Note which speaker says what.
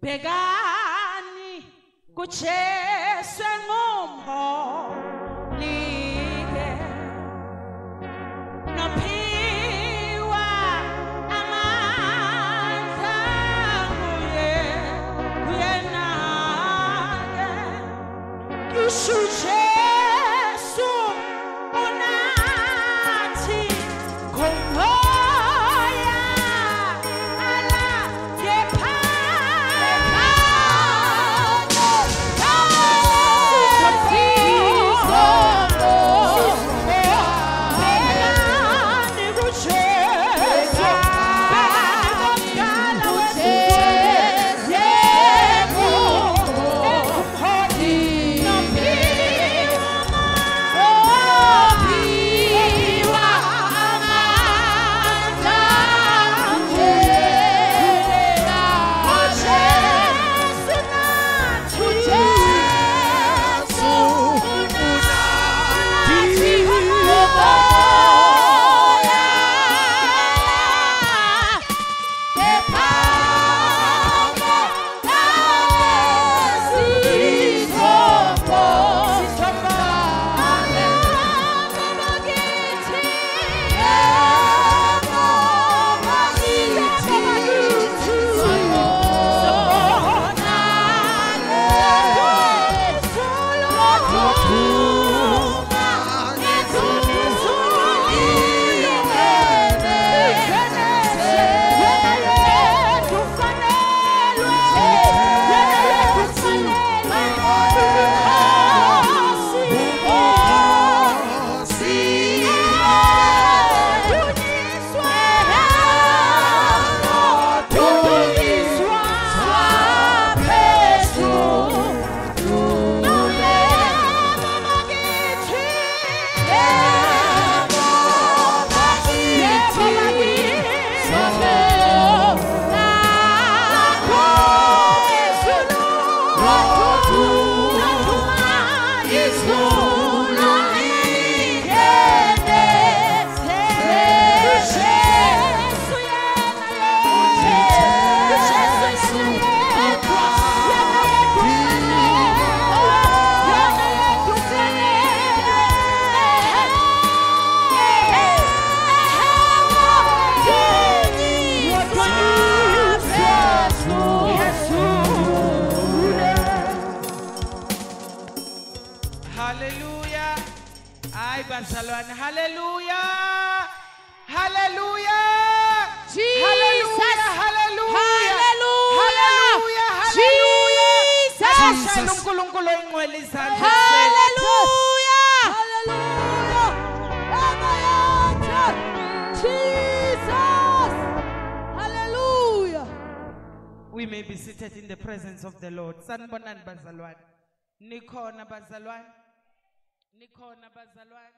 Speaker 1: Begani kucheswe ngumholike nophiwa amandla kuyenake kishujesu unathi kumhoya ala Hallelujah. Ay, Barcelona. Hallelujah. Hallelujah.
Speaker 2: Jesus.
Speaker 1: Hallelujah. Hallelujah.
Speaker 2: Hallelujah.
Speaker 1: Hallelujah.
Speaker 2: Jesus.
Speaker 1: Hallelujah.
Speaker 2: Hallelujah. Jesus. Hallelujah.
Speaker 1: We may be seated in the presence of the Lord. Sanbonan Bazalwan. Nikona Bazalwan. Nikona Bazalwan.